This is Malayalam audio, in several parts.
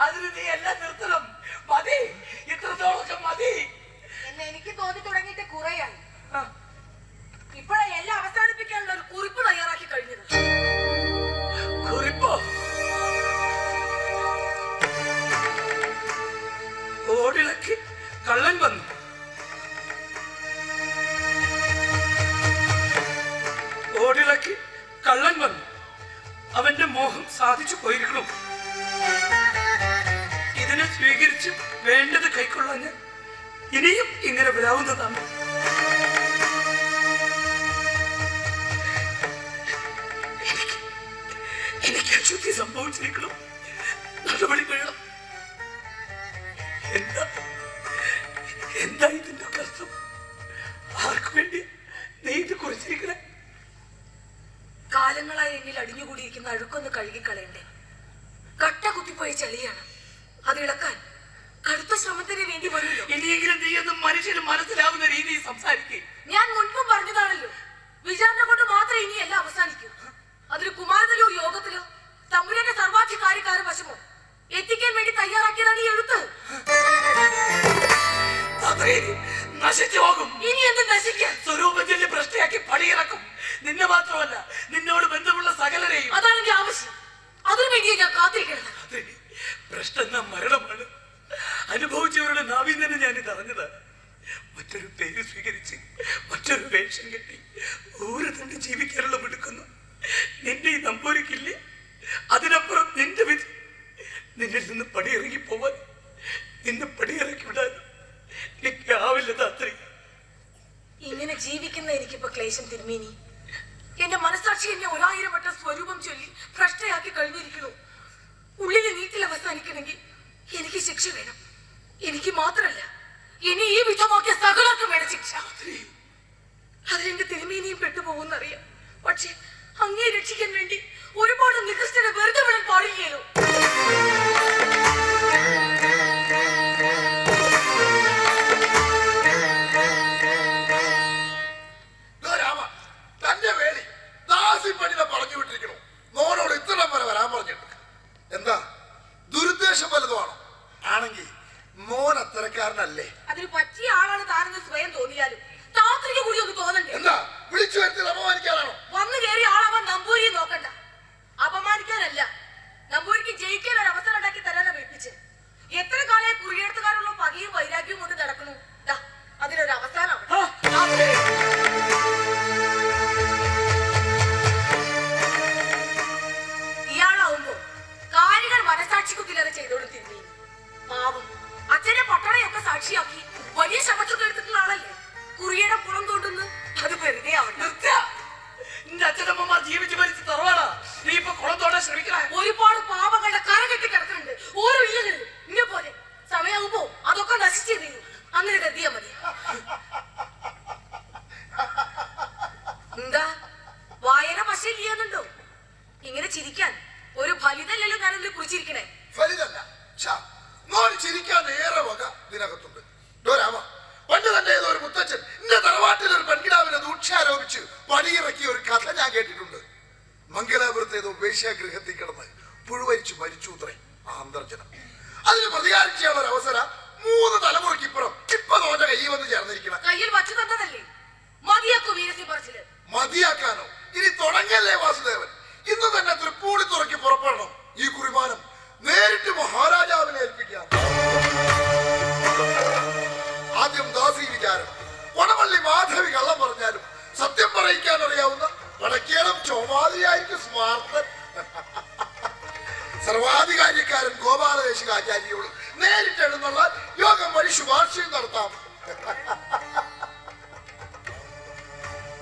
അതിന് നീ എല്ലാം നിർത്തണം. മതി, ഇത്രത്തോളം മതി എന്ന് എനിക്ക് തോന്നി തുടങ്ങിയിട്ട് കുറയായി. ഇപ്പോഴേ എല്ലാം അവസാനിപ്പിക്കാനുള്ള ഒരു കുറിപ്പ് തയ്യാറാക്കി കഴിഞ്ഞത്. കുറിപ്പോ? ഓടിളക്കി കള്ളൻ വന്നു. ഓടിളക്കി കള്ളൻ വന്നു. അവന്റെ മോഹം സാധിച്ചു പോയിരിക്കണം. ഇതിനെ സ്വീകരിച്ച് വേണ്ടത് കൈക്കൊള്ളാൻ ഇനിയും ഇങ്ങനെ വരാവുന്നതാണ്. എനിക്ക് അശുദ്ധി സംഭവിച്ചിരിക്കണം. നടപടി വേണം. എന്താ ഇതിന്റെ കഷ്ടം? ആർക്കു വേണ്ടി നീ ഇത് കുറിച്ചിരിക്കണേ? കാലങ്ങളായി എന്നിൽ അടിഞ്ഞുകൂടിയിരിക്കുന്ന അഴുക്കൊന്ന് കഴുകിക്കളയണ്ടേ? കട്ട കുത്തിപ്പോയ ചെളിയാണ്. അത് ഇളക്കാൻ കടുത്ത ശ്രമത്തിന് വേണ്ടി വന്നല്ലോ. ഇനിയെങ്കിലും നീ ഒന്നും മനുഷ്യന് മനസ്സിലാവുന്ന രീതിയിൽ സംസാരിക്കേ. ഞാൻ മുൻപും പറഞ്ഞതാണല്ലോ, വിചാരണ കൊണ്ട് മാത്രമേ ഇനി എല്ലാം അവസാനിക്കൂ. അതിന് കുമാരത്തിലോ യോഗത്തിലോ തമ്പുരാന്റെ സർവാധികാരിക്കാര വശമോ എത്തിക്കാൻ വേണ്ടി തയ്യാറാക്കിയതാണ് ഈ എഴുത്ത്. നശിച്ചു പോകും. ഇനി എന്ത് നശിക്കാൻ? സ്വരൂപത്തിന്റെ ഭ്രഷ്ടയാക്കി പടിയിറക്കും. നിന്നെ മാത്രമല്ല, നിന്നോട് ബന്ധമുള്ള സകലരെയും. അതാണ് എന്റെ ആവശ്യം. അതിനു വേണ്ടിയാ ഞാൻ കാത്തിരിക്കുന്നത്. ഭ്രഷ്ടെന്ന മരണമാണ്. അനുഭവിച്ചവരുടെ നാവിൽ തന്നെ ഞാൻ ഇത് അറിഞ്ഞതാണ്. മറ്റൊരു പേര് സ്വീകരിച്ച് മറ്റൊരു വേഷം കെട്ടി ഓരോ തന്നെ ജീവിക്കാനുള്ള എടുക്കുന്നു. നിന്റെ ഈ നമ്പൂരിക്കില്ലേ? അതിനപ്പുറം നിന്റെ വിധി. നിന്നിൽ നിന്ന് പടിയിറങ്ങി പോവാൻ, നിന്നെ പടിയിറക്കി വിടാൻ എനിക്കാവില്ല താത്രി. ഇങ്ങനെ ജീവിക്കുന്ന എനിക്കിപ്പോ ക്ലേശം തിരുമേനി. എന്റെ മനസ്സാക്ഷി എന്നെ 1000 വട്ടം സ്വരൂപം ചൊല്ലി ഭ്രഷ്ടയാക്കി കഴിഞ്ഞിരിക്കുന്നു. ഉള്ളിലെ നീറ്റിൽ അവസാനിക്കണമെങ്കിൽ എനിക്ക് ശിക്ഷ വേണം. എനിക്ക് മാത്രല്ല, ഇനി ഈ വിധമാക്കിയ സകലർക്കും വേണം ശിക്ഷ. അതിലെന്റെ തിരുമേനിയും പെട്ടുപോകുന്നറിയാം. പക്ഷെ അങ്ങേ രക്ഷിക്കാൻ വേണ്ടി ഒരുപാട് നികൃഷ്ടനെ വെറുതെ വിടാൻ പാടില്ലല്ലോ. എന്താ ദുരുദ്ദേശം വലുതുമാണോ? ആണെങ്കിൽ മോൻ അത്തരക്കാരനല്ലേ? അതിന് പറ്റിയ ആളാണ് താനെന്ന് സ്വയം തോന്നിയാലും താത്രിക കൂടി ഒന്ന് തോന്നണ്ടേ? എന്താ വിളിച്ചു വരുത്തി അപമാനിക്കാനാണോ? വന്നു കയറിയ ആളാവാൻ നമ്പൂരിയെ നോക്കണ്ട. അപമാനിക്കാനല്ല, നമ്പൂരിക്ക് ജയിക്കാൻ ഒരു അവസരം ഉണ്ടാക്കി തരാനാ വിളിപ്പിച്ച്. എത്ര കാലമായി കുറിയെടുത്തുകാരുള്ള പകയും വൈരാഗ്യവും കൊണ്ട് നടക്കുന്നു. അതിനൊരു അവസാനം. ഇയാളാവുമ്പോ കാര്യങ്ങൾ മനസാക്ഷിക്കുത്തില്ലാതെ ചെയ്തോടും തിരിഞ്ഞു. പാവം അച്ഛനെ പട്ടണയൊക്കെ സാക്ഷിയാക്കി വലിയ ശബ്ദത്തൊക്കെ എടുത്തിട്ടുള്ള ആളല്ലേ. കുറിയുടെ പുറം തോണ്ടുന്നു. അത് വെറുതെ ആവട്ടെ. നിന്റെ അച്ഛനമ്മമാർ ജീവിച്ചു മരിച്ച് തറവാടാ. നീ ഇപ്പൊ കുളം തോടാൻ ശ്രമിക്കണേ. ഒരുപാട് പാപങ്ങളുടെ കര കെട്ടി കിടക്കുന്നുണ്ട് ഓരോ ഇല്ലകളിലും. ഇന്നെ പോലെ സമയമാകുമ്പോ അതൊക്കെ നശിച്ചേ തീരും. അങ്ങനെ കരുതിയാ മതി. എന്താ വായന പക്ഷേ ചെയ്യാന്നുണ്ടോ? ഇങ്ങനെ ചിരിക്കാൻ ഒരു ഫലിതല്ലല്ലോ ഞാനതിൽ കുറിച്ചിരിക്കണേ. ഫലിതല്ല, ചിരിക്കാൻ ഏറെ വക ഇതിനകത്തുണ്ട്. പണ്ട് തന്നെ ഏതോ ഒരു മുത്തച്ഛൻ എന്റെ തറവാട്ടിൽ ഒരു പെൺകിടാവിനെ ദൂഷ്യാരോപിച്ച് പടിയിറക്കിയ ഒരു കഥ ഞാൻ കേട്ടിട്ടുണ്ട്. മംഗലാപുരത്ത് ഏതോ വേശ്യാഗൃഹത്തിൽ കിടന്ന് പുഴുവരിച്ചു മരിച്ചു ഉത്രേ ആന്തർജനം. അതിന് പ്രതികാരം ചെയ്യാനുള്ള ഒരു അവസരം 3 തലമുറയ്ക്കിപ്പുറം ഇപ്പൊ തോന്റെ കയ്യിൽ വന്ന് ചേർന്നിരിക്കണം. കയ്യിൽ വച്ചു തന്നതല്ലേ മതിയാക്കൂ വീരസി പറച്ചില്. മതിയാക്കാനോ? ഇനി തുടങ്ങല്ലേ വാസുദേവൻ. ഇന്ന് തന്നെ തൃപ്പൂണി തുറക്കി പുറപ്പെടണം. ഈ കുറിമാനം നേരിട്ട് മഹാരാജാവിനെ ഏൽപ്പിക്കാം. ആദ്യം ദാസി വിചാരം. വടവള്ളി മാധവി കള്ളം പറഞ്ഞാലും സത്യം പറയിക്കാൻ അറിയാവുന്ന വടക്കേളം ചോമാതിരിയായിരിക്കും സ്മാർത്തൻ. സർവാധികാരിക്കാരൻ ഗോപാലദേശികാചാര്യോട് നേരിട്ട് എഴുന്നുള്ള യോഗം വഴി ശുപാർശയും നടത്താം.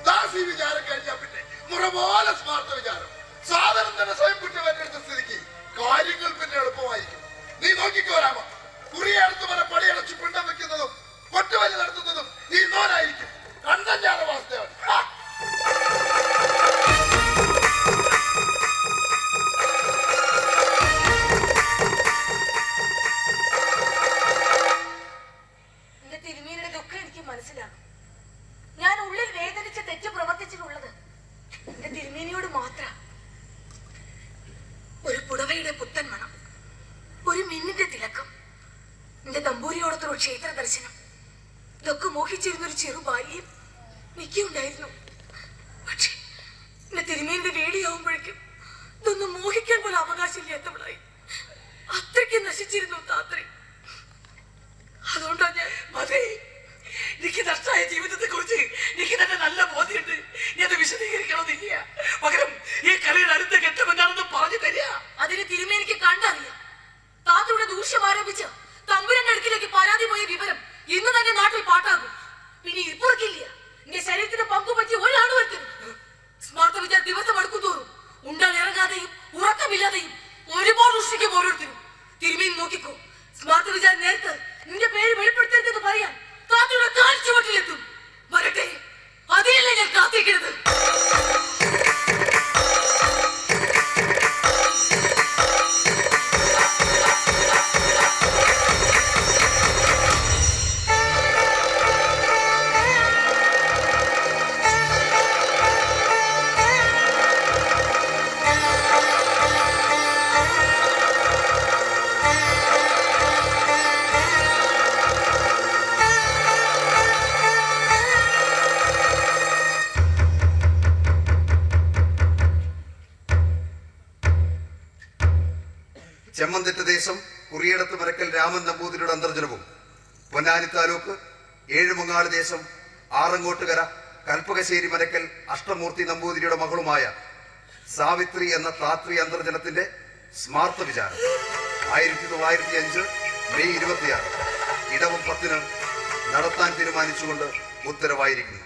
ദാസി വിചാരം കഴിഞ്ഞാൽ പിന്നെ മുറപോലെ സ്മാർത്ത വിചാരം. സാധനം തന്നെ സ്വയം കുറ്റമറ്റെടുത്ത സ്ഥിതിക്ക് കാര്യങ്ങൾ പിന്നെ എളുപ്പമായിരിക്കും. നീ നോക്കിക്കോ രാമ. കുറിയടുത്ത് വരെ പടിയടച്ച് പിണ്ടം വെക്കുന്നതും കൊട്ടുവലി നടത്തുന്നതും ഈ നോനായിരിക്കും. കണ്ടഞ്ചാണ് വാസുദേവൻ. എന്റെ തിരുമേനിയുടെ ദുഃഖം എനിക്ക് മനസ്സിലാകും. ഞാൻ ഉള്ളിൽ വേദനിച്ച തെറ്റ് പ്രവർത്തിച്ചിട്ടുള്ളത് എന്റെ തിരുമേനിയോട് മാത്രം. ഒരു പുടവയുടെ പുത്തൻ മണം, ഒരു മിന്നിന്റെ ക്ഷേത്ര ദർശനം, ഇതൊക്കെ മോഹിച്ചിരുന്നൊരു ചെറു ബാല്യം എനിക്കുണ്ടായിരുന്നു. പക്ഷെ എന്നെ തിരുമേന്റെ വേടിയാവുമ്പോഴേക്കും ഇതൊന്നും മോഹിക്കാൻ പോലും അവകാശമില്ലാത്തവളായി. അത്രയ്ക്ക് നശിച്ചിരുന്നു താത്രി. അതുകൊണ്ടാ ഞാൻ മതി. എനിക്ക് നഷ്ടമായ ജീവിതത്തെ കുറിച്ച് എനിക്ക് തന്നെ നല്ല ബോധ്യമുണ്ട്. നീ അത് വിശദീകരിക്കണമെന്നില്ല. പകരം ഈ കളിയുടെ അടുത്ത ഘട്ടം എന്താണെന്ന് പറഞ്ഞു തരിക. അതിന് തിരുമേനിക്ക് കണ്ടറിയാം. താത്തയുടെ ദൂഷ്യം ആരംഭിച്ച തമ്പുരന്റെ അടുക്കിലേക്ക് പരാതി പോയ വിവരം ഇന്ന് തന്നെ നാട്ടിൽ പാട്ടാകും. പിന്നെ ഇപ്പുറക്കില്ല എന്റെ ശരീരത്തിന് പങ്കുപറ്റിയ ഒരാണ് വരുത്തും. സ്മാർത്ത വിചാർ ദിവസം അടുക്കും തോറും ഉണ്ടാൻ ഇറങ്ങാതെയും ഉറക്കമില്ലാതെയും ഒരുപാട് ഉഷ്ണിക്കും ഓരോരുത്തരും. തിരുമേനി നോക്കിക്കോ, സ്മാർത്ത വിചാർ നേരത്തെ നിന്റെ പേര് വെളിപ്പെടുത്തരുതെന്ന് പറയാൻ താത്തയുടെ കാഴ്ചവട്ടിലെത്തും. വരട്ടെ, അതിനല്ലേ ഞാൻ കാത്തിരിക്കരുത്. ചെമ്മന്തിട്ട ദേശം കുറിയടത്ത് മരക്കൽ രാമൻ നമ്പൂതിരിയുടെ അന്തർജനവും പൊന്നാനി താലൂക്ക് ഏഴുമങ്ങാട് ദേശം ആറങ്ങോട്ടുകര കൽപ്പകശ്ശേരി മരക്കൽ അഷ്ടമൂർത്തി നമ്പൂതിരിയുടെ മകളുമായ സാവിത്രി എന്ന താത്രി അന്തർജനത്തിന്റെ സ്മാർത്ത വിചാരം 1905 മെയ് 26 ഇടവം 10 നടത്താൻ തീരുമാനിച്ചുകൊണ്ട് ഉത്തരവായിരിക്കുന്നു.